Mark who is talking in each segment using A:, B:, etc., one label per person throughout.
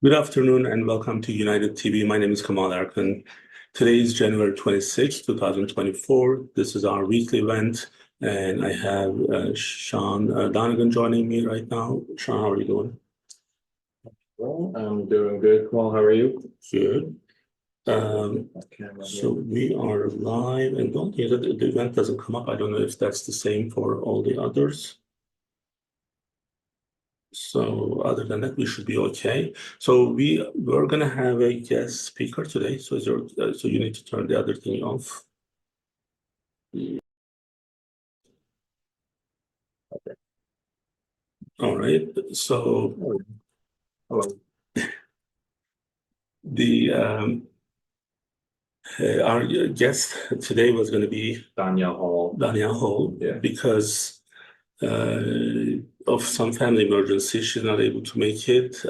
A: Good afternoon and welcome to UMedTV. My name is Kemal Erkan. Today is January 26, 2024. This is our weekly event, and I have Sean Donegan joining me right now. Sean, how are you doing?
B: Well, I'm doing good. Well, how are you?
A: Good. So we are live, and don't think that the event doesn't come up. I don't know if that's the same for all the others. So other than that, we should be okay. So we're gonna have a guest speaker today. So so you need to turn the other thing off. Okay. All right. So
B: Hello.
A: the our guest today was going to be
B: Danielle Hall.
A: Yeah. Because of some family emergency, she's not able to make it.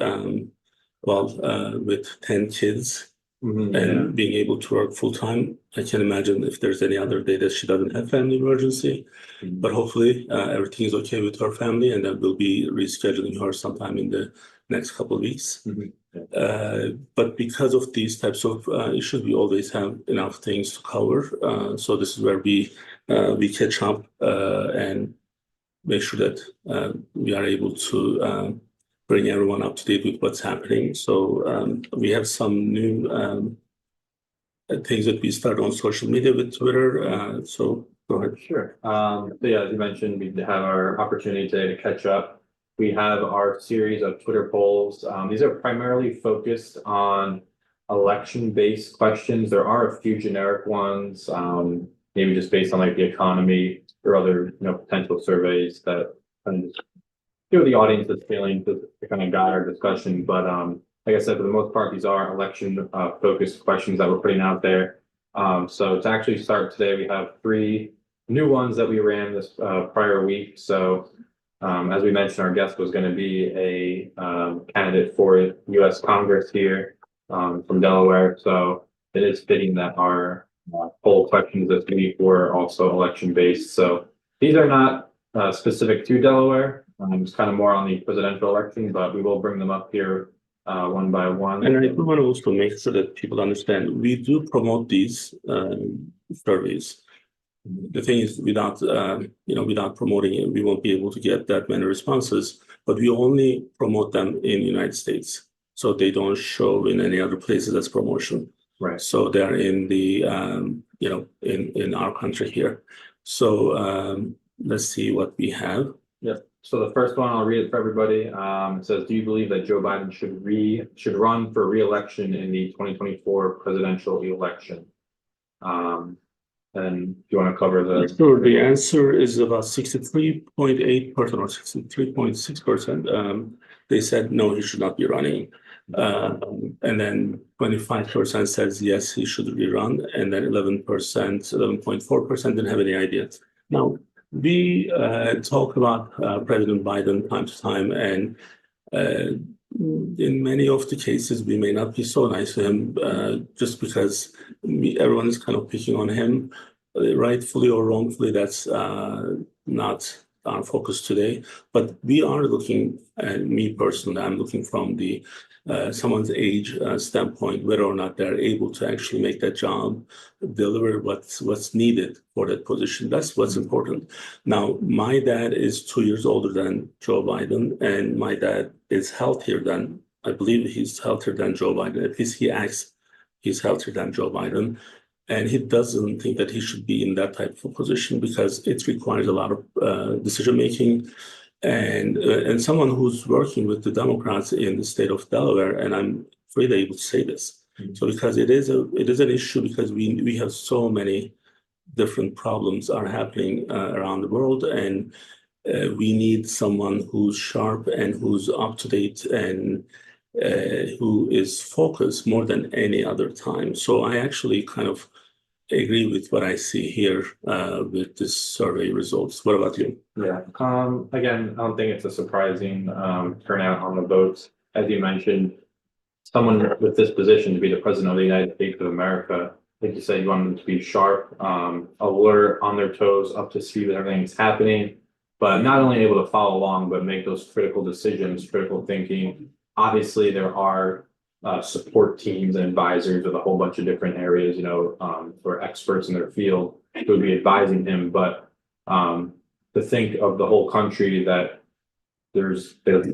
A: With 10 kids. And being able to work full time, I can't imagine if there's any other day that she doesn't have family emergency. But hopefully everything is okay with her family, and then we'll be rescheduling her sometime in the next couple of weeks. But because of these types of issues, we always have enough things to cover. So this is where we catch up and make sure that we are able to bring everyone up to date with what's happening. So we have some new things that we started on social media with Twitter. So go ahead.
B: Sure. So yeah, as you mentioned, we have our opportunity today to catch up. We have our series of Twitter polls. These are primarily focused on election-based questions. There are a few generic ones, maybe just based on like the economy or other potential surveys that kind of give the audience this feeling to kind of guide our discussion. But like I said, for the most part, these are election focused questions that we're putting out there. So to actually start today, we have 3 new ones that we ran this prior week. So as we mentioned, our guest was going to be a candidate for U.S. Congress here from Delaware. So it is fitting that our poll questions this week were also election based. So these are not specific to Delaware. It's kind of more on the presidential election, but we will bring them up here one by one.
A: And I do want to also make sure that people understand we do promote these surveys. The thing is, without promoting it, we won't be able to get that many responses. But we only promote them in the United States, so they don't show in any other places as promotion.
B: Right.
A: So they're in the in our country here. So let's see what we have.
B: Yep. So the first one, I'll read it for everybody. It says, "Do you believe that Joe Biden should run for re-election in the 2024 presidential election?" And do you want to cover the?
A: Sure. The answer is about 63.8% or 63.6%. They said no, he should not be running. And then 25% says yes, he should rerun, and then 11.4% didn't have any idea. Now, we talk about President Biden time to time, and in many of the cases, we may not be so nice to him just because everyone is kind of picking on him, rightfully or wrongfully. That's not our focus today. But we are looking, and me personally, I'm looking from the someone's age standpoint, whether or not they're able to actually make that job, deliver what's needed for that position. That's what's important. Now, my dad is 2 years older than Joe Biden, and my dad is healthier than, I believe he's healthier than Joe Biden. At least he acts he's healthier than Joe Biden. And he doesn't think that he should be in that type of position because it requires a lot of decision making. And someone who's working with the Democrats in the state of Delaware, and I'm afraid able to say this. So because it is an issue, because we have so many different problems are happening around the world, and we need someone who's sharp and who's up to date and who is focused more than any other time. So I actually kind of agree with what I see here with this survey results. What about you?
B: Yeah. Again, I don't think it's a surprising turnout on the votes. As you mentioned, someone with this position to be the president of the United States of America, like you said, you want them to be sharp, alert, on their toes, up to speed with everything that's happening, but not only able to follow along, but make those critical decisions, critical thinking obviously there are support teams and advisors with a whole bunch of different areas, you know, who are experts in their field who would be advising him, but to think of the whole country that there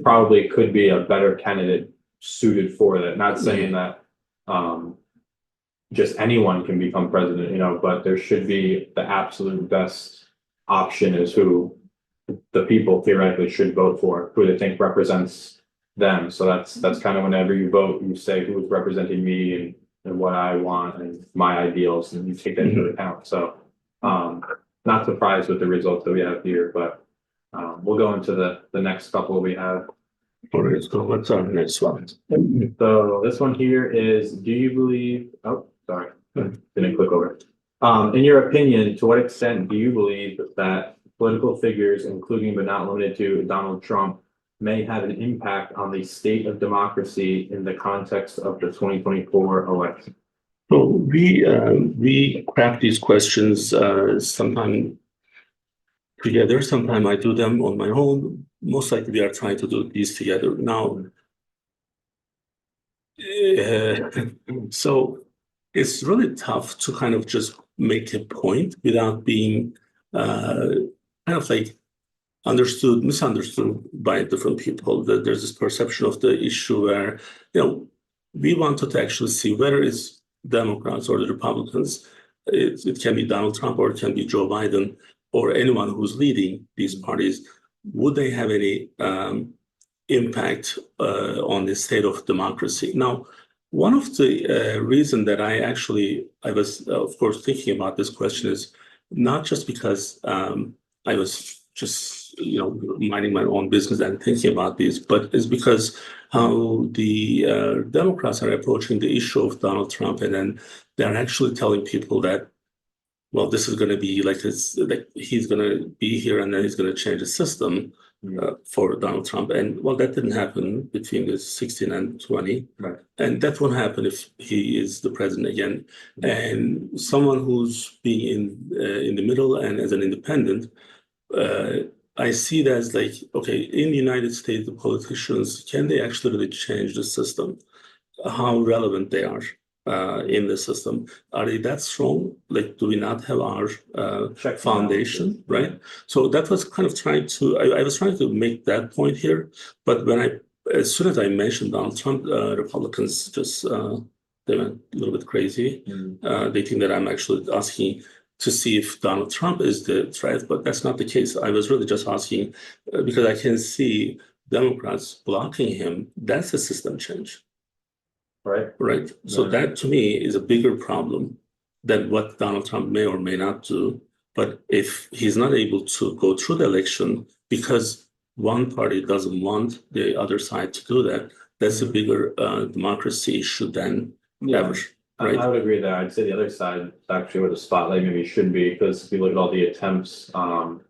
B: probably could be a better candidate suited for that. Not saying that just anyone can become president, you know, but there should be the absolute best option is who the people theoretically should vote for, who they think represents them. So that's kind of whenever you vote, you say who's representing me and what I want and my ideals, and you take that into account. So not surprised with the results that we have here, but we'll go into the next couple we have.
A: All right, so what's our next one?
B: So this one here is, do you believe, oh, sorry, didn't click over. In your opinion, to what extent do you believe that political figures, including but not limited to Donald Trump, may have an impact on the state of democracy in the context of the 2024 election?
A: So we craft these questions sometime together. Sometime I do them on my own. Most likely we are trying to do these together. Now, so it's really tough to kind of just make a point without being kind of like misunderstood by different people. That there's this perception of the issue where, you know, we wanted to actually see whether it's Democrats or the Republicans. It can be Donald Trump or it can be Joe Biden or anyone who's leading these parties. Would they have any impact on the state of democracy? Now, one of the reasons that I was, of course, thinking about this question is not just because I was just, you know, minding my own business and thinking about this, but it's because how the Democrats are approaching the issue of Donald Trump, and then they're actually telling people that, well, this is going to be like he's going to be here and then he's going to change the system for Donald Trump. And well, that didn't happen between the 16 and 20.
B: Right.
A: And that won't happen if he is the president again. And someone who's being in the middle and as an independent, I see it as like, okay, in the United States, the politicians, can they actually really change the system? How relevant they are in the system? Are they that strong? Like, do we not have our foundation, right? So that was kind of I was trying to make that point here. But as soon as I mentioned Donald Trump, Republicans just, they went a little bit crazy. They think that I'm actually asking to see if Donald Trump is the threat, but that's not the case. I was really just asking because I can see Democrats blocking him. That's a system change. Right. So that to me is a bigger problem than what Donald Trump may or may not do. But if he's not able to go through the election because one party doesn't want the other side to do that, that's a bigger democracy issue than ever. Right.
B: I would agree there. I'd say the other side is actually where the spotlight maybe should be, because if you look at all the attempts on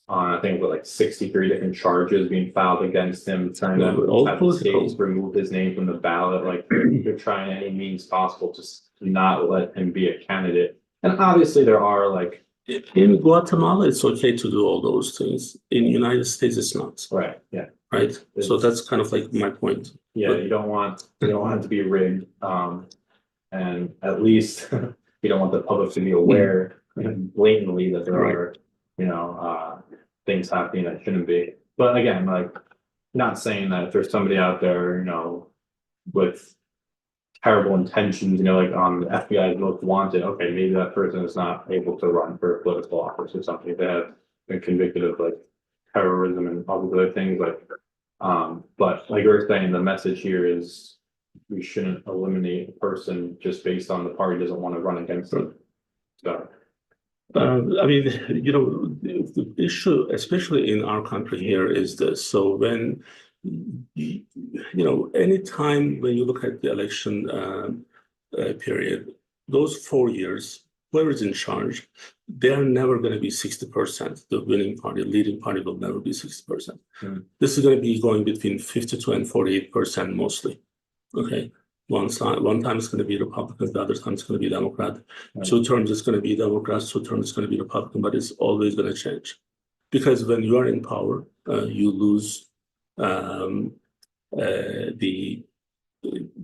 B: I think with like 63 different charges being filed against him, trying to have the states remove his name from the ballot, like they're trying any means possible to not let him be a candidate. And obviously there are like
A: in Guatemala, it's okay to do all those things. In the United States, it's not.
B: Right. Yeah.
A: Right. So that's kind of like my point.
B: Yeah, you don't want it to be rigged. And at least you don't want the public to be aware blatantly that there are, you know, things happening that shouldn't be. But again, like, not saying that if there's somebody out there, you know, with terrible intentions, you know, like on the FBI's most wanted, okay, maybe that person is not able to run for a political office or something. If they have been convicted of like terrorism and all these other things, like, but like you were saying, the message here is we shouldn't eliminate a person just based on the party doesn't want to run against them. So
A: I mean, you know, the issue, especially in our country here, is this. So when, you know, anytime when you look at the election period, those 4 years, whoever's in charge, they're never going to be 60%. The winning party, leading party will never be 60%. This is going to be going between 52 and 48% mostly. Okay. One time it's going to be Republican, the other time it's going to be Democrat. 2 terms it's going to be Democrats, 2 terms it's going to be Republican, but it's always going to change. Because when you are in power, you lose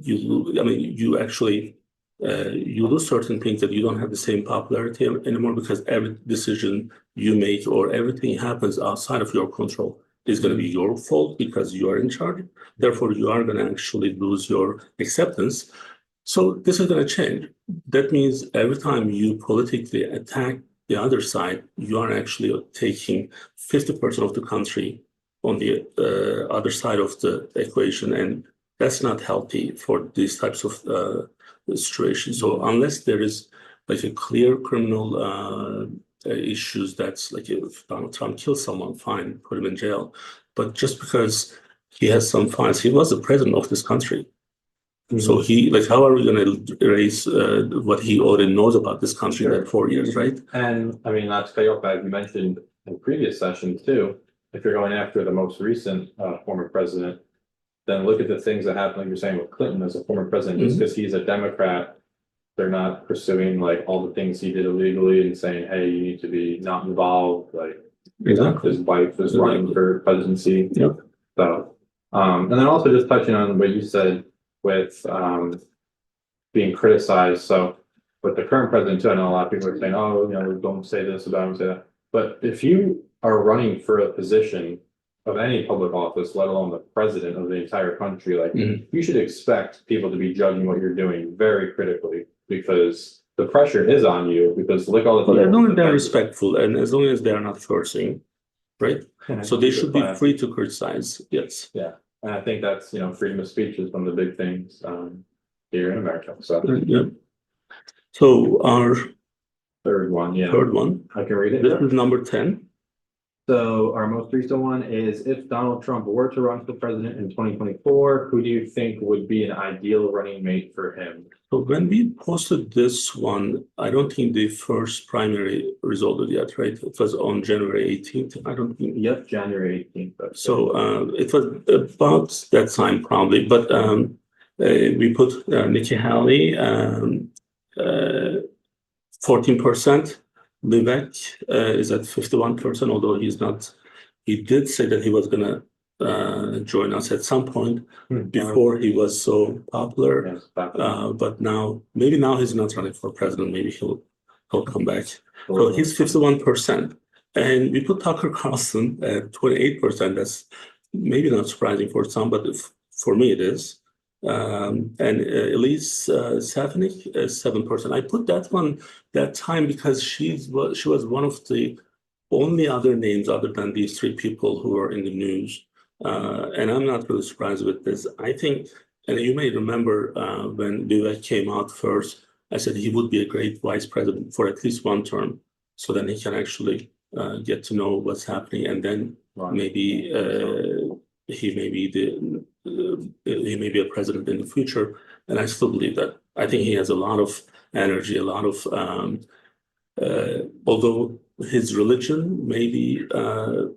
A: you actually you lose certain things that you don't have the same popularity anymore because every decision you make or everything happens outside of your control is going to be your fault because you are in charge. Therefore, you are going to actually lose your acceptance. So this is going to change. That means every time you politically attack the other side, you are actually taking 50% of the country on the other side of the equation, and that's not healthy for these types of situations. So unless there is like a clear criminal issues, that's like if Donald Trump kills someone, fine, put him in jail. But just because he has some fines, he was the president of this country. So how are we going to erase what he already knows about this country in 4 years, right?
B: And I mean, not to cut you off, as you mentioned in previous sessions too, if you're going after the most recent former president, then look at the things that happened, like you're saying with Clinton as a former president, just because he's a Democrat, they're not pursuing like all the things he did illegally and saying, hey, you need to be not involved, like his wife is running for presidency.
A: Yep.
B: So, and then also just touching on what you said with being criticized. So with the current president too, I know a lot of people are saying, oh, don't say this about him, say that. But if you are running for a position of any public office, let alone the president of the entire country, like you should expect people to be judging what you're doing very critically because the pressure is on you because look all the
A: as long as they're respectful and as long as they are not forcing, right? So they should be free to criticize. Yes.
B: Yeah. And I think that's, freedom of speech is one of the big things here in America. So,
A: yeah. So our
B: third one, I can read it.
A: This is number 10.
B: So our most recent one is if Donald Trump were to run for president in 2024, who do you think would be an ideal running mate for him?
A: So when we posted this one, I don't think the first primary resulted yet, right? It was on January 18th. I don't think.
B: Yep, January 18th.
A: So it was about that time probably, but we put Nikki Haley 14%. Vivek is at 51%, although he did say that he was going to join us at some point before he was so popular.
B: Yes,
A: but maybe now he's not running for president. Maybe he'll come back. So he's 51%. And we put Tucker Carlson at 28%. That's maybe not surprising for some, but for me it is. And Elise Stefanik is 7%. I put that one that time because she was one of the only other names other than these three people who are in the news. And I'm not really surprised with this. I think, and you may remember when Vivek came out first, I said he would be a great vice president for at least one term. So then he can actually get to know what's happening, and then maybe he may be a president in the future, and I still believe that. I think he has a lot of energy, a lot of, although his religion maybe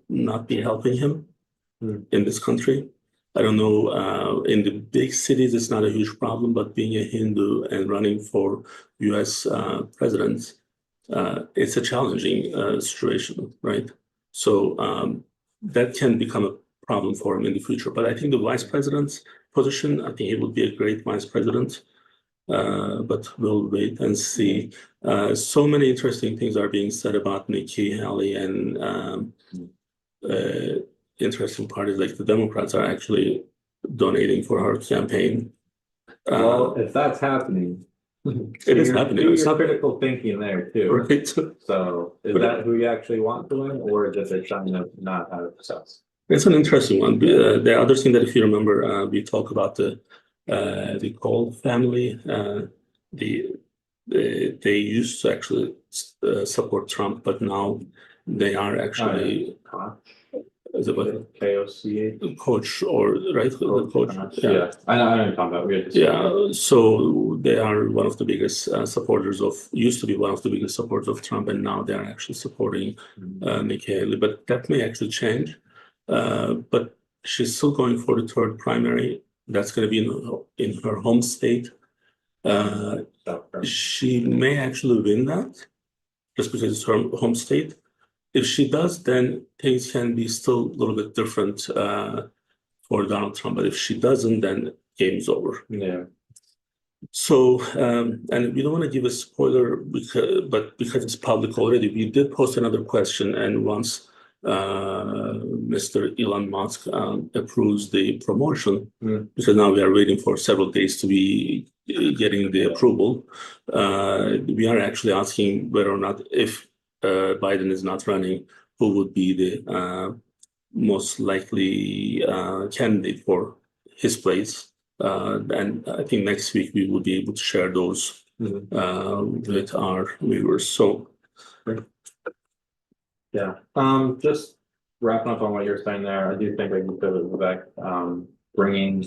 A: not be helping him in this country. I don't know, in the big cities, it's not a huge problem, but being a Hindu and running for US president, it's a challenging situation, right? So that can become a problem for him in the future. But I think the vice president's position, I think he would be a great vice president. But we'll wait and see. So many interesting things are being said about Nikki Haley, and interesting part is like the Democrats are actually donating for her campaign.
B: Well, if that's happening,
A: it is happening.
B: It's not critical thinking there too.
A: Right.
B: So is that who you actually want to win, or is it they're trying to not have success?
A: It's an interesting one. The other thing that, if you remember, we talk about the Cole family. They used to actually support Trump, but now they are actually
B: KOC
A: coach or right the coach.
B: Yeah, I know what you're talking about.
A: Yeah, so they are one of the biggest supporters of. Used to be one of the biggest supporters of Trump, and now they are actually supporting Nikki Haley. But that may actually change. But she's still going for the third primary. That's going to be in her home state. She may actually win that just because it's her home state. If she does, then things can be still a little bit different for Donald Trump. But if she doesn't, then game's over.
B: Yeah.
A: So, and we don't want to give a spoiler because it's public already, we did post another question, and once Mr. Elon Musk approves the promotion, because now we are waiting for several days to be getting the approval, we are actually asking whether or not, if Biden is not running, who would be the most likely candidate for his place. And I think next week we will be able to share those with our viewers. So,
B: yeah. Just wrapping up on what you're saying there, I do think like you said, Vivek, bringing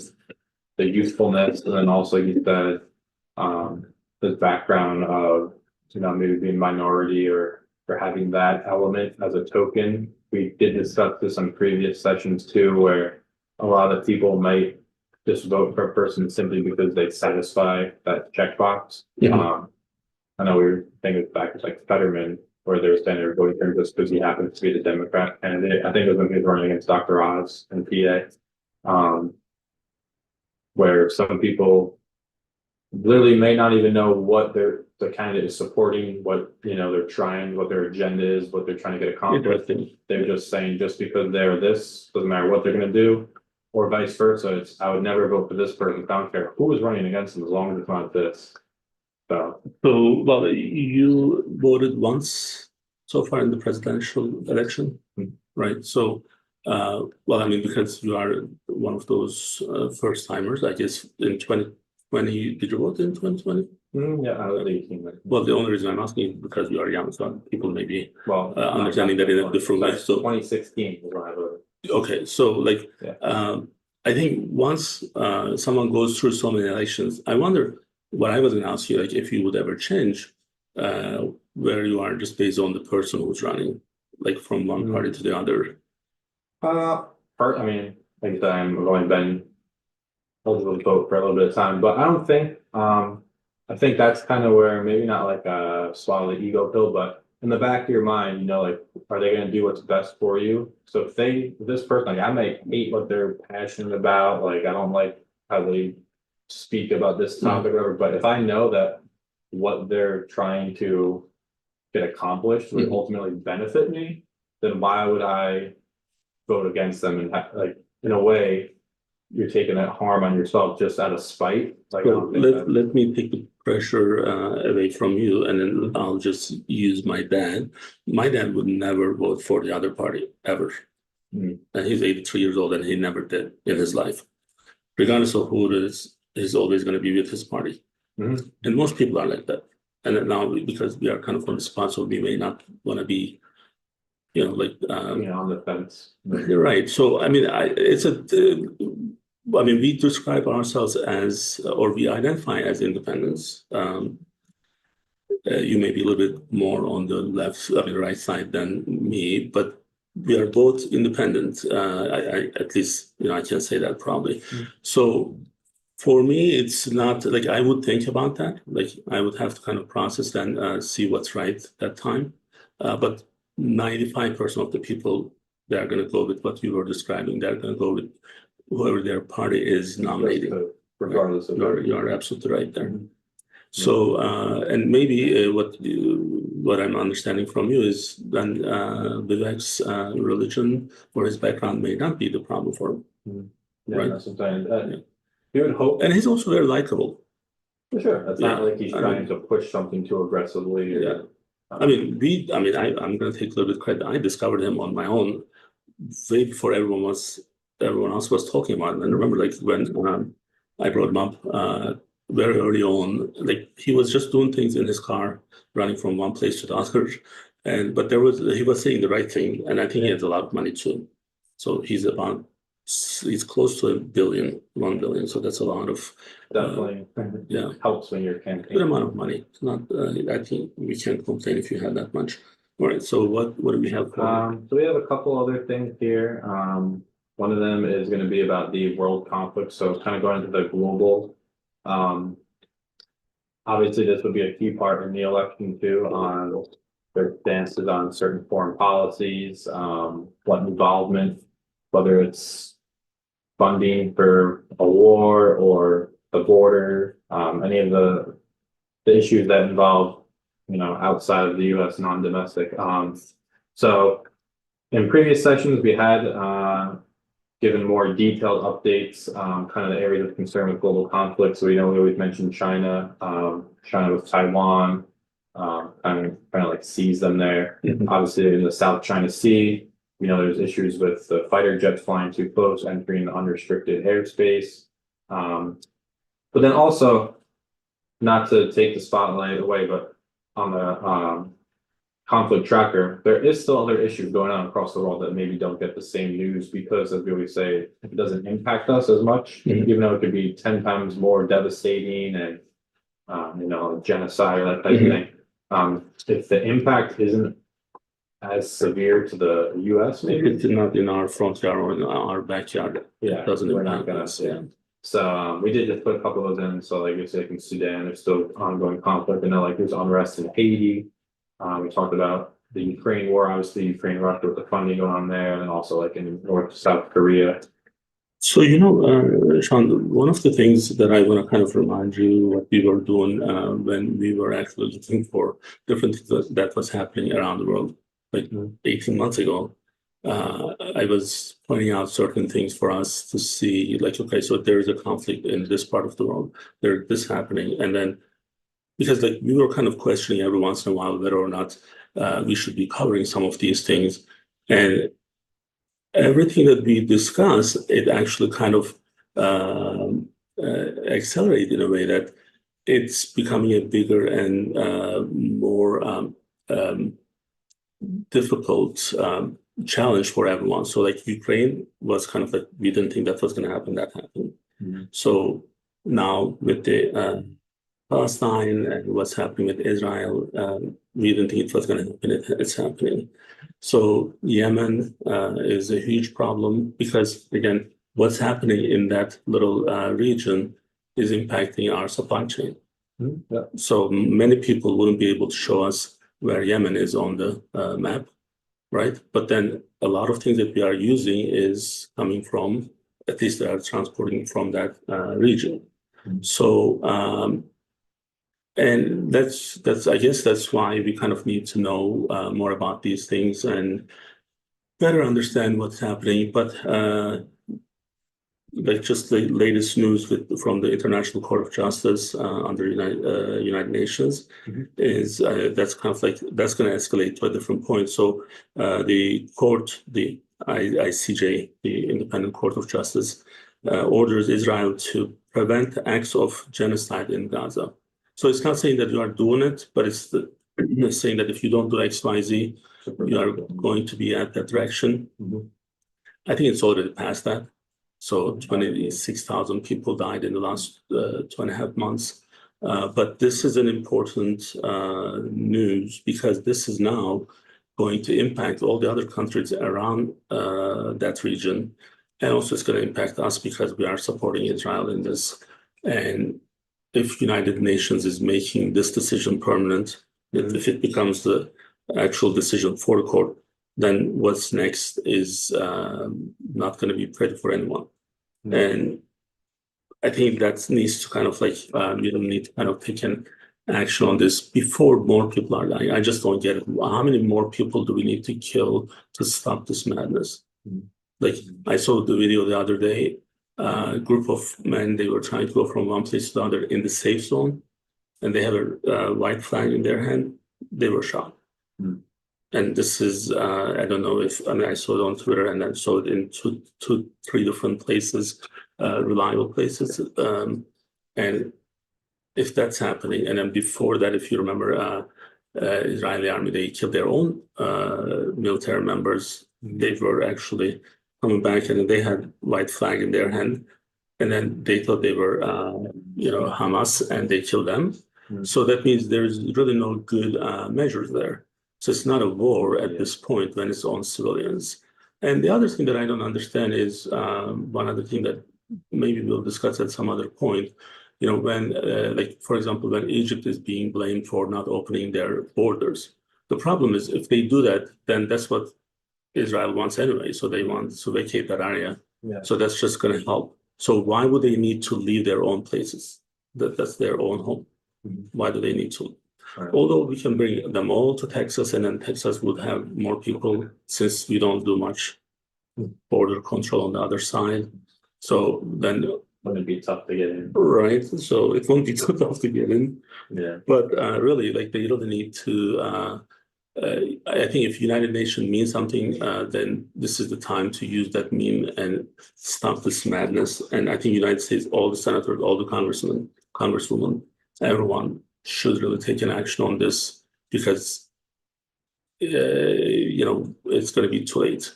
B: the youthfulness, and then also you said the background of maybe being minority or having that element as a token. We did discuss this on previous sessions too, where a lot of people might just vote for a person simply because they satisfy that checkbox. I know we were thinking back to like Fetterman, where they were saying they were voting for him just because he happens to be the Democrat candidate. I think it was when he was running against Dr. Oz in PA, where some people literally may not even know what the candidate is supporting, what they're trying, what their agenda is, what they're trying to get accomplished. They're just saying just because they're this, doesn't matter what they're going to do, or vice versa. It's I would never vote for this person. I don't care who is running against them as long as it's not this. So
A: well, you voted once so far in the presidential election, right? So, well, I mean, because you are one of those first timers, I guess in 2020, did you vote in 2020?
B: yeah, I was 18.
A: Well, the only reason I'm asking is because you are young, so people may be understanding that in a different way. So
B: 2016 is when I voted.
A: Okay, so like, I think once someone goes through so many elections, I wonder what I was going to ask you, like if you would ever change where you are just based on the person who's running, like from one party to the other.
B: I mean, like I said, I've only been eligible to vote for a little bit of time, but I don't think, I think that's kind of where maybe not like a swallow the ego pill, but in the back of your mind, like, are they going to do what's best for you? So if this person, like, I might hate what they're passionate about, like, I don't like how they speak about this topic or whatever, but if I know that what they're trying to get accomplished would ultimately benefit me, then why would I vote against them? And like, in a way, you're taking that harm on yourself just out of spite. Like,
A: well, let me take the pressure away from you, and then I'll just use my dad. My dad would never vote for the other party ever. And he's 83 years old, and he never did in his life. Regardless of who it is, he's always going to be with his party. And most people are like that. And then now, because we are kind of on the spot, so we may not want to be, like
B: on the fence.
A: You're right. So I mean, I mean, we describe ourselves as, or we identify as independents. You may be a little bit more on the left, I mean, right side than me, but we are both independent. I at least, I can say that probably. So for me, it's not like I would think about that. Like I would have to kind of process and see what's right that time. But 95% of the people, they're going to go with what you were describing. They're going to go with whoever their party is nominating.
B: Regardless of
A: you're absolutely right there. So, and maybe what I'm understanding from you is then Vivek's religion or his background may not be the problem for him.
B: Right. That's what I'm saying. You would hope.
A: And he's also very likable.
B: For sure. It's not like he's trying to push something too aggressively.
A: I mean, I'm going to take a little bit credit. I discovered him on my own way before everyone else was talking about him. And remember, like when I brought him up very early on, like he was just doing things in his car, running from one place to the other. But he was saying the right thing. And I think he has a lot of money too. So he's close to $1 billion. So that's a lot of
B: definitely helps when you're campaigning.
A: Good amount of money. It's not. I think we can't complain if you have that much. All right. So what do we have?
B: So we have a couple other things here. One of them is going to be about the world conflict. So it's kind of going into the global. Obviously, this would be a key part in the election too, on their stances on certain foreign policies, what involvement, whether it's funding for a war or the border, any of the issues that involve, outside of the U.S. non-domestic. So in previous sessions, we had given more detailed updates, kind of the areas of concern with global conflict. So we always mentioned China, China with Taiwan, kind of like seize them there. Obviously in the South China Sea, there's issues with the fighter jets flying too close, entering the unrestricted airspace. But then also, not to take the spotlight away, but on the conflict tracker, there is still other issues going on across the world that maybe don't get the same news because, as we always say, it doesn't impact us as much, even though it could be 10 times more devastating and, genocide, that type of thing. If the impact isn't as severe to the U.S., maybe
A: it's not in our front yard or in our backyard.
B: Yeah,
A: it doesn't
B: we're
A: impact
B: not gonna
A: us.
B: see it. So we did just put a couple of those in. So like it's like in Sudan, there's still ongoing conflict, and then like there's unrest in Haiti. We talked about the Ukraine war, obviously Ukraine, Russia with the funding going on there, and then also like in South Korea.
A: So, Sean, one of the things that I want to kind of remind you what we were doing when we were actually looking for different things that was happening around the world, like 18 months ago, I was pointing out certain things for us to see, like, okay, so there is a conflict in this part of the world, there's this happening, and then because like we were kind of questioning every once in a while whether or not we should be covering some of these things, and everything that we discuss, it actually kind of accelerated in a way that it's becoming a bigger and more difficult challenge for everyone. So like Ukraine was kind of like, we didn't think that was going to happen, that happened. So now with the Palestine and what's happening with Israel, we didn't think it was going to happen, it's happening. So Yemen is a huge problem because, again, what's happening in that little region is impacting our supply chain. So many people wouldn't be able to show us where Yemen is on the map, right? But then a lot of things that we are using is coming from, at least they are transporting from that region. So, and that's I guess that's why we kind of need to know more about these things and better understand what's happening. But like just the latest news from the International Court of Justice under United Nations is that's kind of like that's going to escalate to a different point. So the court, the ICJ, the Independent Court of Justice, orders Israel to prevent acts of genocide in Gaza. So it's not saying that you are doing it, but it's saying that if you don't do X, Y, Z, you are going to be at that direction. I think it's already past that. So 26,000 people died in the last 2.5 months. But this is an important news because this is now going to impact all the other countries around that region. And also it's going to impact us because we are supporting Israel in this. And if United Nations is making this decision permanent, if it becomes the actual decision for the court, then what's next is not going to be pretty for anyone. And I think that needs to kind of like, you don't need to kind of take an action on this before more people are dying. I just don't get it. How many more people do we need to kill to stop this madness? Like I saw the video the other day, a group of men, they were trying to go from one place to the other in the safe zone, and they have a white flag in their hand. They were shot. And this is, I don't know if, I mean, I saw it on Twitter and I saw it in three different places, reliable places. And if that's happening, and then before that, if you remember, Israeli army, they killed their own military members. They were actually coming back and they had white flag in their hand. And then they thought they were, Hamas, and they killed them. So that means there's really no good measures there. So it's not a war at this point when it's on civilians. And the other thing that I don't understand is one other thing that maybe we'll discuss at some other point. When, like, for example, when Egypt is being blamed for not opening their borders, the problem is if they do that, then that's what Israel wants anyway. So they want to vacate that area
B: Yeah.
A: So that's just going to help. So why would they need to leave their own places? That's their own home. Why do they need to?
B: Right.
A: Although we can bring them all to Texas, and then Texas would have more people since we don't do much border control on the other side. So then,
B: Wouldn't it be tough to get in?
A: right? So it won't be too tough to get in.
B: Yeah.
A: But really, like they don't need to. I think if United Nations means something, then this is the time to use that meme and stop this madness. And I think United States, all the senators, all the congressmen, congresswomen, everyone should really take an action on this because it's going to be too late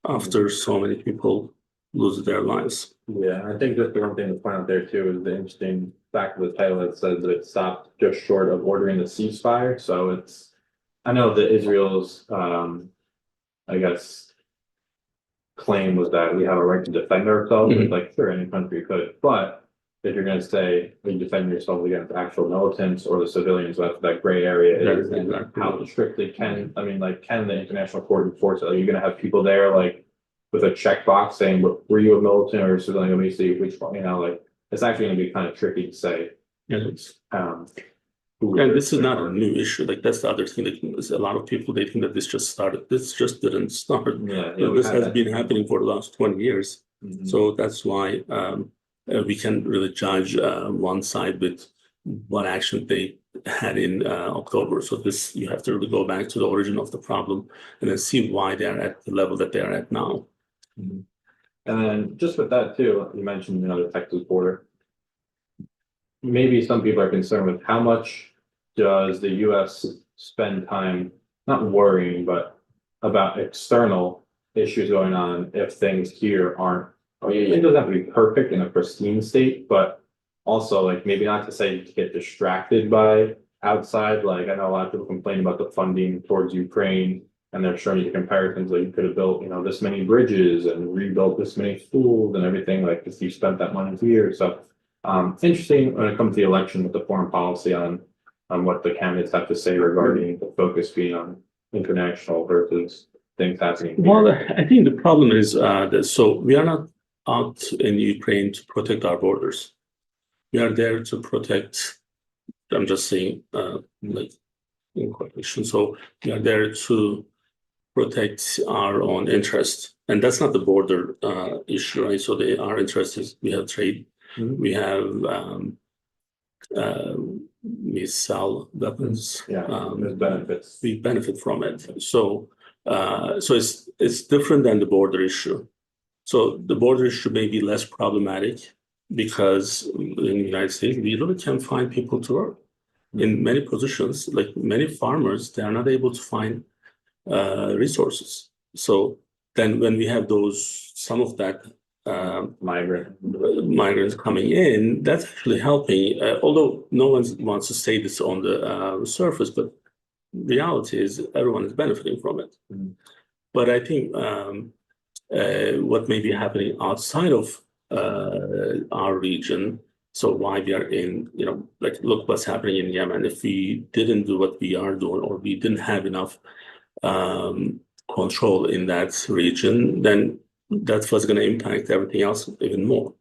A: after so many people lose their lives.
B: Yeah, I think just the one thing to point out there too is the interesting fact of the title that says that it stopped just short of ordering the ceasefire. So I know that Israel's, I guess, claim was that we have a right to defend ourselves.
A: Mhm.
B: Like, sure, any country could, but if you're going to say you defend yourself against actual militants or the civilians, that's that gray area is, and
A: Exactly.
B: how strictly can the international court enforce it? Are you going to have people there like with a checkbox saying, were you a militant or a civilian? Let me see which one, like it's actually going to be kind of tricky to say.
A: Yes.
B: Who
A: And this is not a new issue. Like that's the other thing that a lot of people they think that this just started. This just didn't start.
B: Yeah,
A: This has been happening for the last 20 years.
B: Mhm.
A: So that's why we can really judge one side with what action they had in October. So this you have to really go back to the origin of the problem and then see why they're at the level that they are at now.
B: Mhm. And then just with that too, you mentioned, the Texas border. Maybe some people are concerned with how much does the US spend time, not worrying, but about external issues going on if things here aren't, it doesn't have to be perfect in a pristine state, but also like maybe not to say to get distracted by outside, like I know a lot of people complain about the funding towards Ukraine and they're showing you comparisons like you could have built, this many bridges and rebuilt this many schools and everything, like if you spent that money here. So interesting when it comes to the election with the foreign policy on what the candidates have to say regarding the focus being on international versus things happening here.
A: Well, I think the problem is that so we are not out in Ukraine to protect our borders. We are there to protect. I'm just saying, like in quotation. So we are there to protect our own interest, and that's not the border issue, right? So our interest is we have trade, we have missile weapons.
B: Yeah, there's benefits.
A: We benefit from it. So it's different than the border issue. So the border issue may be less problematic because in the United States we really can find people to work in many positions. Like many farmers, they are not able to find resources. So then when we have some of that migrants coming in, that's actually helping. Although no one wants to say this on the surface, but reality is everyone is benefiting from it. But I think what may be happening outside of our region. So why we are in, like look what's happening in Yemen. If we didn't do what we are doing, or we didn't have enough control in that region, then that's what's going to impact everything else even more.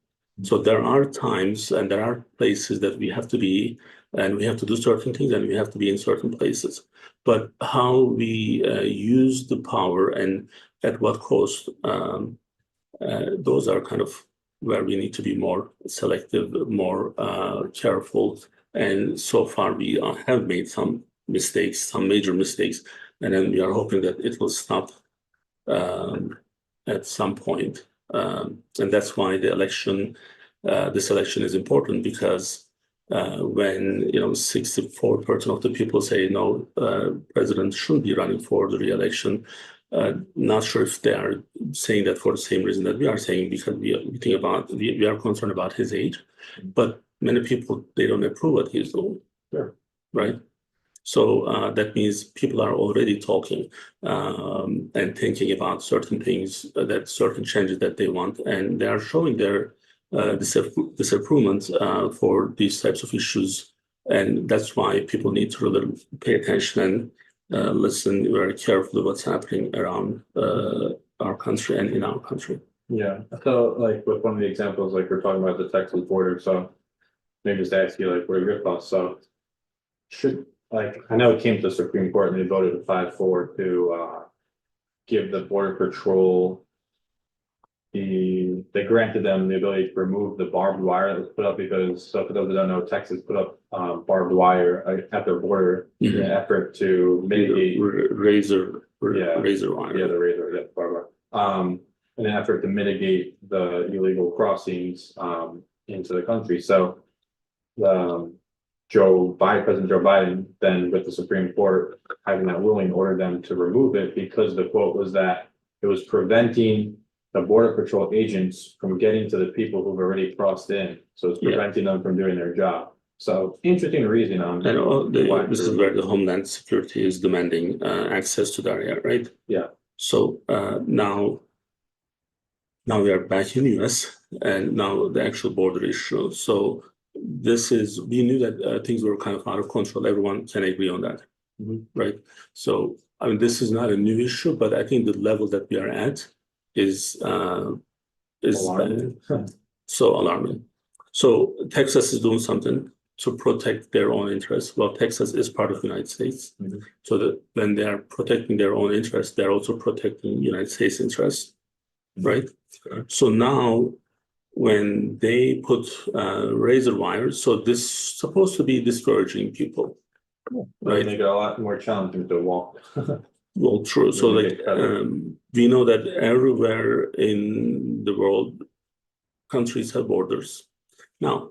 A: So there are times and there are places that we have to be, and we have to do certain things, and we have to be in certain places. But how we use the power and at what cost, those are kind of where we need to be more selective, more careful. And so far, we have made some mistakes, some major mistakes, and then we are hoping that it will stop at some point. And that's why this election is important, because when 64% of the people say no, president shouldn't be running for the re-election. Not sure if they are saying that for the same reason that we are saying, because we are concerned about his age, but many people, they don't approve what he's doing.
B: Sure.
A: Right. So that means people are already talking and thinking about certain things, certain changes that they want, and they are showing their disapproval for these types of issues. And that's why people need to really pay attention and listen very carefully what's happening around our country and in our country.
B: Yeah, so like with one of the examples, like we're talking about the Texas border, so maybe just ask you like, what are your thoughts? So should, like, I know it came to the Supreme Court and they voted 5-4 to give the Border Patrol they granted them the ability to remove the barbed wire that was put up because, so for those that don't know, Texas put up barbed wire at their border in an effort to mitigate.
A: Razor wire.
B: Yeah, the razor, yeah, barbed wire. In an effort to mitigate the illegal crossings into the country. So President Joe Biden, then with the Supreme Court having that ruling, ordered them to remove it because the quote was that it was preventing the Border Patrol agents from getting to the people who've already crossed in. So it's preventing them from doing their job. So interesting reason on.
A: And this is where the Homeland Security is demanding access to that area, right?
B: Yeah.
A: So now we are back in the US and now the actual border issue. So we knew that things were kind of out of control. Everyone can agree on that, right? So, I mean, this is not a new issue, but I think the level that we are at is
B: Alarming.
A: so alarming. So Texas is doing something to protect their own interests. Well, Texas is part of the United States. So that when they are protecting their own interests, they're also protecting United States interests, right? So now when they put razor wires, so this is supposed to be discouraging people,
B: Right, make it a lot more challenging to walk.
A: Well, true. So
B: Really
A: like we know that everywhere in the world, countries have borders. Now,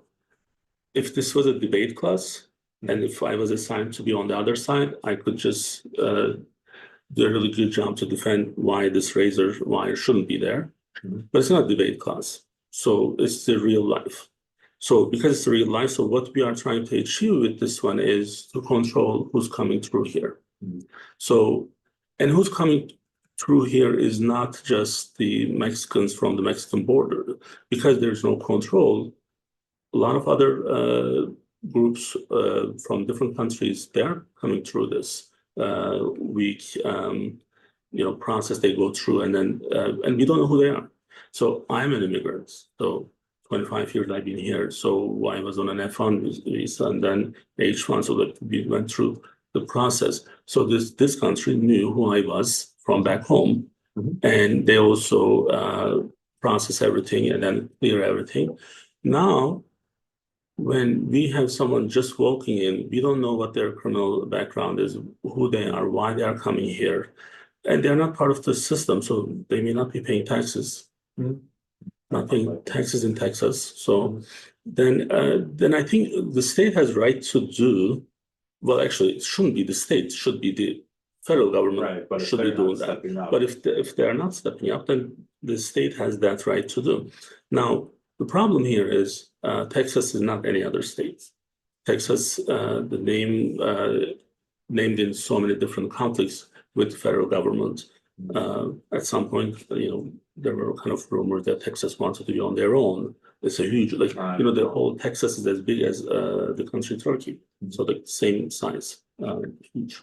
A: if this was a debate class, and if I was assigned to be on the other side, I could just do a really good job to defend why this razor wire shouldn't be there. But it's not a debate class. So it's the real life. So because it's the real life, so what we are trying to achieve with this one is to control who's coming through here. So, and who's coming through here is not just the Mexicans from the Mexican border, because there's no control. A lot of other groups from different countries, they're coming through this week, process they go through, and then and we don't know who they are. So I'm an immigrant. So 25 years I've been here. So I was on an F1 visa and then H1, so that we went through the process. So this country knew who I was from back home, and they also process everything and then clear everything. Now, when we have someone just walking in, we don't know what their criminal background is, who they are, why they are coming here, and they're not part of the system, so they may not be paying taxes. Not paying taxes in Texas. So then I think the state has right to do. Well, actually, it shouldn't be the state; it should be the federal government.
B: Right, but
A: should be doing that. But if they are not stepping up, then the state has that right to do. Now, the problem here is Texas is not any other state. Texas, the name named in so many different conflicts with the federal government. At some point, there were kind of rumors that Texas wanted to be on their own. It's a huge, the whole Texas is as big as the country Turkey, so the same size, huge.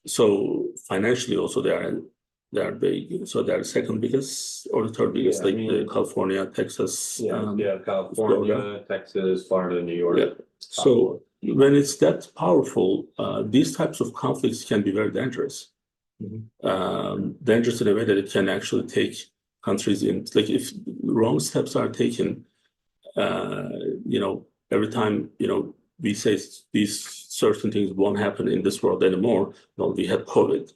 A: So financially, also they are big. So they are second biggest or the third biggest, California, Texas.
B: California,
A: Florida.
B: Texas, Florida, New York.
A: Yeah. So when it's that powerful, these types of conflicts can be very dangerous. Dangerous in a way that it can actually take countries in, like if wrong steps are taken, every time, we say these certain things won't happen in this world anymore. Well, we had COVID.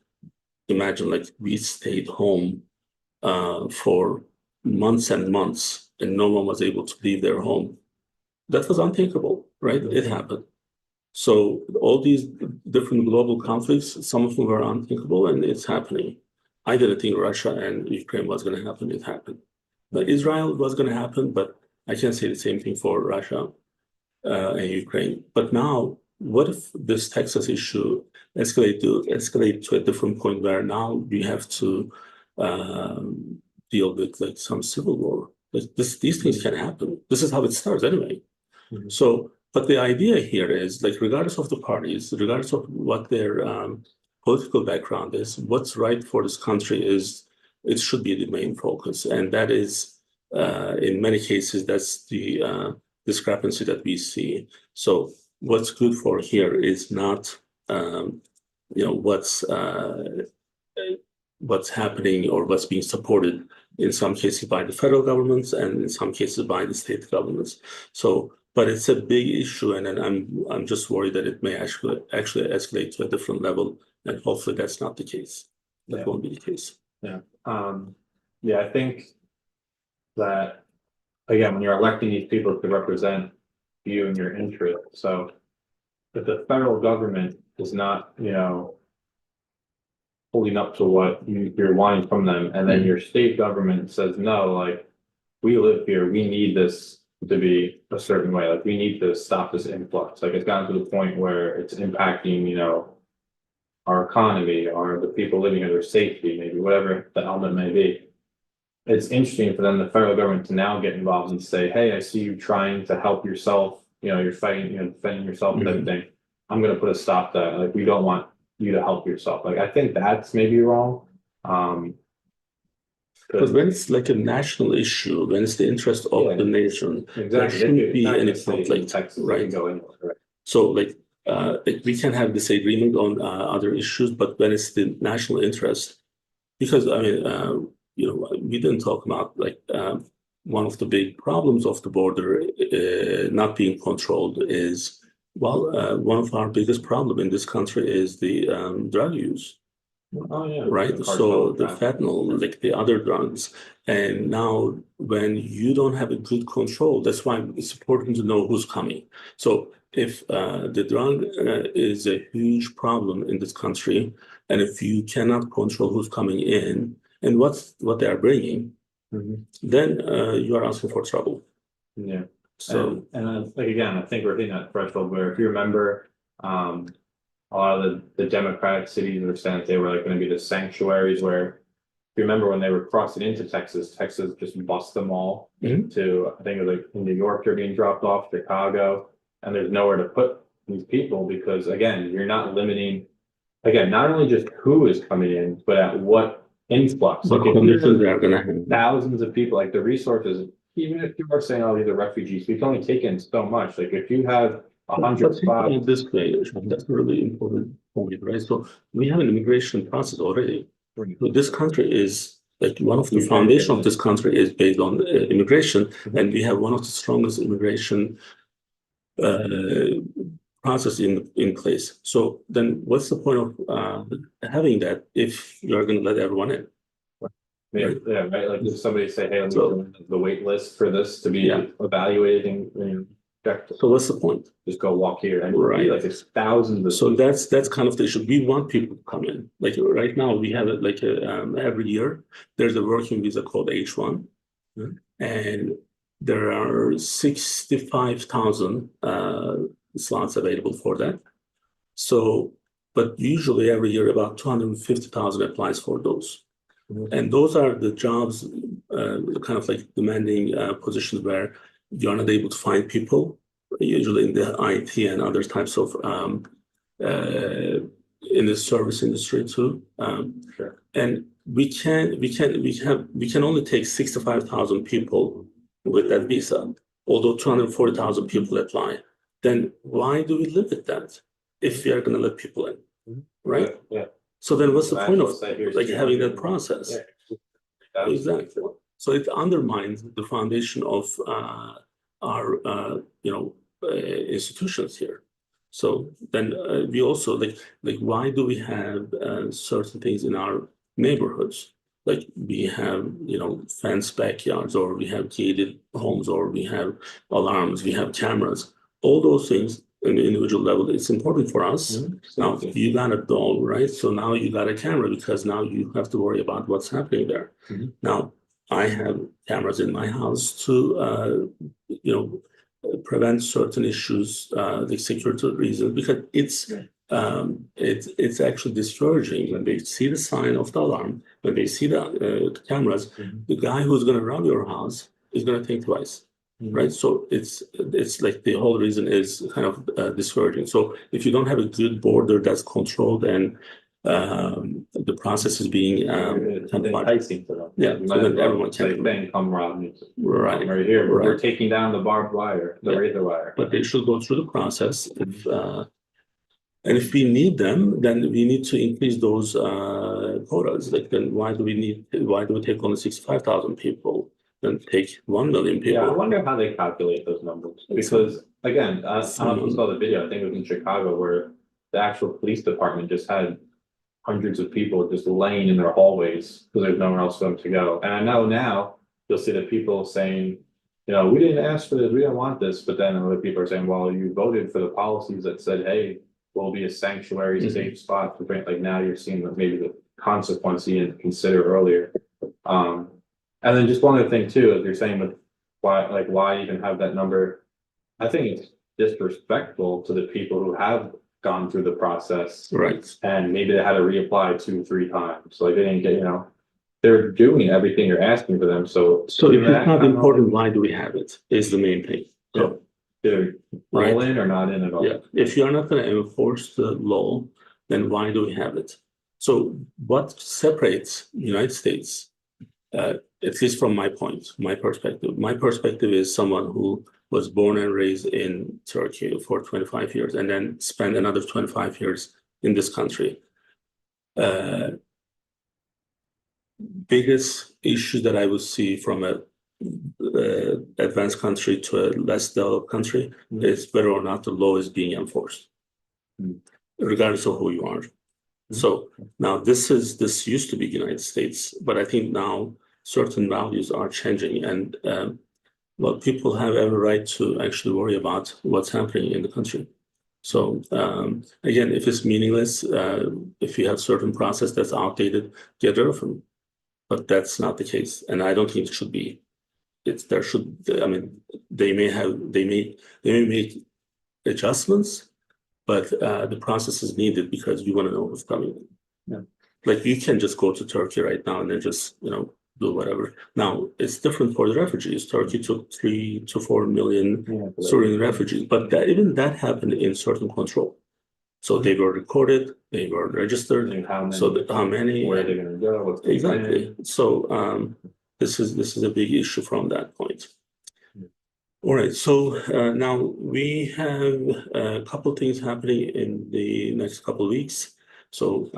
A: Imagine like we stayed home for months and months and no one was able to leave their home. That was unthinkable, right? It happened. So all these different global conflicts, some of them were unthinkable, and it's happening. I didn't think Russia and Ukraine was going to happen. It happened. But Israel was going to happen, but I can't say the same thing for Russia and Ukraine. But now, what if this Texas issue escalate to a different point where now we have to deal with like some civil war? These things can happen. This is how it starts anyway. So. But the idea here is, like, regardless of the parties, regardless of what their political background is, what's right for this country is it should be the main focus. And that is, in many cases, that's the discrepancy that we see. So what's good for here is not, what's happening or what's being supported in some cases by the federal governments and in some cases by the state governments. So, but it's a big issue, and then I'm just worried that it may actually escalate to a different level, and hopefully that's not the case. That won't be the case.
B: Yeah. Yeah, I think that again, when you're electing these people to represent you and your interests, so if the federal government is not, holding up to what you're wanting from them, and then your state government says, no, like, we live here, we need this to be a certain way, like, we need to stop this influx, like, it's gotten to the point where it's impacting, our economy, or the people living here, their safety, maybe whatever the element may be. It's interesting for them, the federal government, to now get involved and say, hey, I see you trying to help yourself, you're fighting, defending yourself and everything. I'm going to put a stop to that. Like, we don't want you to help yourself. Like, I think that's maybe wrong.
A: But when it's like a national issue, when it's the interest of the nation, there shouldn't be any conflict, right? So like, we can have disagreement on other issues, but when it's the national interest, because I mean, we didn't talk about like one of the big problems of the border not being controlled is, well, one of our biggest problem in this country is the drug use.
B: Oh, yeah.
A: Right. So the fentanyl, like the other drugs, and now when you don't have a good control, that's why it's important to know who's coming. So if the drug is a huge problem in this country, and if you cannot control who's coming in and what they are bringing, then you are asking for trouble.
B: Yeah. So and like again, I think we're hitting that threshold where, if you remember, a lot of the Democratic cities were saying they were like going to be the sanctuaries where, if you remember when they were crossing into Texas just bust them all to, I think it was like in New York, they're being dropped off, Chicago, and there's nowhere to put these people because, again, you're not limiting, again, not only just who is coming in, but at what influx. Like, if
A: they're going to have
B: thousands of people, like the resources, even if you are saying, oh, these are refugees, we can only take in so much. Like, if you have 100 spots.
A: This way, that's a really important point, right? So we have an immigration process already. So this country is like one of the foundation of this country is based on immigration, and we have one of the strongest immigration process in place. So then, what's the point of having that if you're going to let everyone in?
B: Yeah, right. Like, if somebody say, "Hey, let me go the wait list for this to be evaluated and checked."
A: So what's the point?
B: Just go walk here, and like there's thousands of.
A: So that's kind of the issue. We want people to come in. Like right now, we have it like every year. There's a working visa called H1, and there are 65,000 slots available for that. So, but usually every year about 250,000 applies for those. And those are the jobs, kind of like demanding positions where you're not able to find people, usually in the IT and other types of in the service industry too. And we can only take 65,000 people with that visa, although 240,000 people apply. Then why do we limit that if we are going to let people in, right?
B: Yeah.
A: So then what's the point of like having that process? Exactly. So it undermines the foundation of our institutions here. So then we also like why do we have certain things in our neighborhoods? Like we have fenced backyards, or we have gated homes, or we have alarms, we have cameras. All those things in the individual level, it's important for us. Now you got a dog, right? So now you got a camera because now you have to worry about what's happening there. Now I have cameras in my house to prevent certain issues, like security reasons, because it's actually discouraging when they see the sign of the alarm, when they see the cameras. The guy who's going to rob your house is going to think twice. Right, so it's like the whole reason is kind of discouraging. So if you don't have a good border that's controlled and the process is being
B: It's enticing to them.
A: Yeah,
B: You
A: so
B: might
A: then
B: as well
A: everyone
B: say,
A: can-
B: "Bang, come rob me."
A: right.
B: Right here, we're
A: Right.
B: taking down the barbed wire, the
A: Yeah.
B: razor wire.
A: But they should go through the process. And if we need them, then we need to increase those quotas. Like, then why do we take only 65,000 people and take 1 million people?
B: Yeah, I wonder how they calculate those numbers, because again, I don't know if you saw the video, I think it was in Chicago, where the actual police department just had hundreds of people just laying in their hallways because there's nowhere else for them to go. And I know now you'll see the people saying, we didn't ask for this, we didn't want this, but then other people are saying, well, you voted for the policies that said, hey, we'll be a sanctuary, safe spot. Like now you're seeing that maybe the consequence you didn't consider earlier. And then just one other thing too, as you're saying with why even have that number? I think it's disrespectful to the people who have gone through the process.
A: Right.
B: And maybe they had to reapply 2-3 times. Like they didn't get, they're doing everything you're asking for them. So
A: if it's not important, why do we have it? Is the main thing.
B: So they're all in or not in at all.
A: Yeah. If you're not going to enforce the law, then why do we have it? So what separates United States, at least from my perspective is someone who was born and raised in Turkey for 25 years and then spent another 25 years in this country. Biggest issue that I would see from a advanced country to a less developed country is whether or not the law is being enforced, regardless of who you are. So now this used to be the United States, but I think now certain values are changing, and people have every right to actually worry about what's happening in the country. So again, if it's meaningless, if you have certain process that's outdated, get rid of them. But that's not the case, and I don't think it should be. They may make adjustments, but the process is needed because we want to know what's coming.
B: Yeah.
A: Like you can just go to Turkey right now and then just do whatever. Now it's different for the refugees. Turkey took 3 to 4 million Syrian refugees, but even that happened in certain control. So they were recorded, they were registered.
B: And how many?
A: So how many?
B: Where are they going to go? What's the
A: exactly? Plan? So this is a big issue from that point. All right, so now we have a couple of things happening in the next couple of weeks. So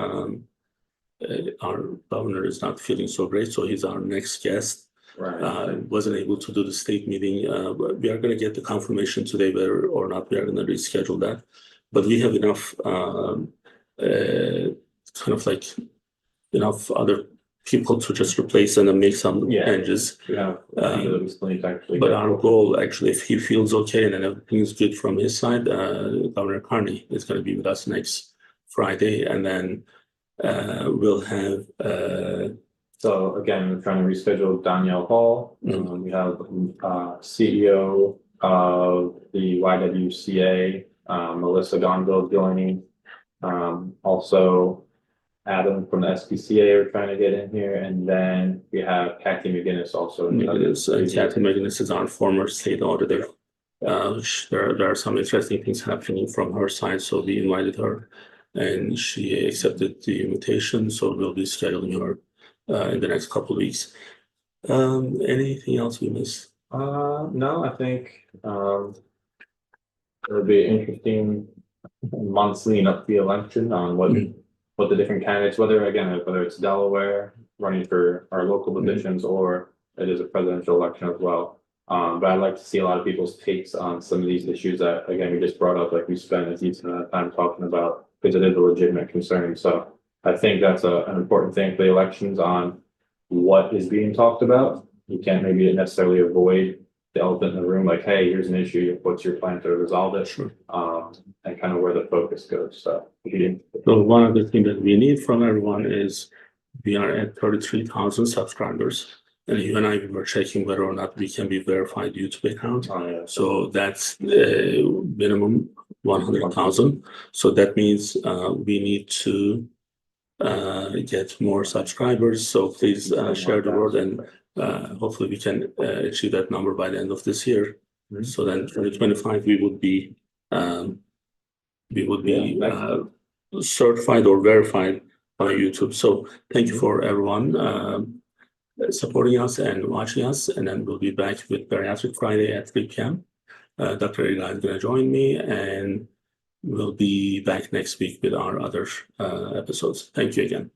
A: our governor is not feeling so great, so he's our next guest.
B: Right.
A: Wasn't able to do the state meeting. We are going to get the confirmation today whether or not we are going to reschedule that. But we have enough, enough other people to just replace and then make some changes.
B: Yeah.
A: But our goal, actually, if he feels okay and then everything's good from his side, Governor Carney is going to be with us next Friday, and then we'll have.
B: So again, we're trying to reschedule Danielle Hall. We have CEO of the YWCA. Melissa Gonville joining. Also, Adam from the SPCA are trying to get in here, and then we have Kathy McGinnis also.
A: Kathy McGinnis is our former state auditor. There are some interesting things happening from her side, so we invited her, and she accepted the invitation. So we'll be scheduling her in the next couple of weeks. Anything else we missed?
B: No, I think it'll be interesting months leading up to the election on what the different candidates, whether it's Delaware running for our local positions or it is a presidential election as well. But I'd like to see a lot of people's takes on some of these issues that, again, we just brought up, like we spent a decent amount of time talking about, because it is a legitimate concern. So I think that's an important thing for the elections, on what is being talked about. You can't maybe necessarily avoid the elephant in the room, like, hey, here's an issue, what's your plan to resolve it?
A: Sure.
B: And kind of where the focus goes. So
A: one other thing that we need from everyone is we are at 33,000 subscribers, and you and I were checking whether or not we can be verified YouTube account. So that's minimum 100,000. So that means we need to get more subscribers. So please share the word, and hopefully we can achieve that number by the end of this year. So then 2025 we would be certified or verified on YouTube. So thank you for everyone supporting us and watching us. And then we'll be back with Bariatric Friday at 3 p.m. Dr. Erkan is going to join me, and we'll be back next week with our other episodes. Thank you again.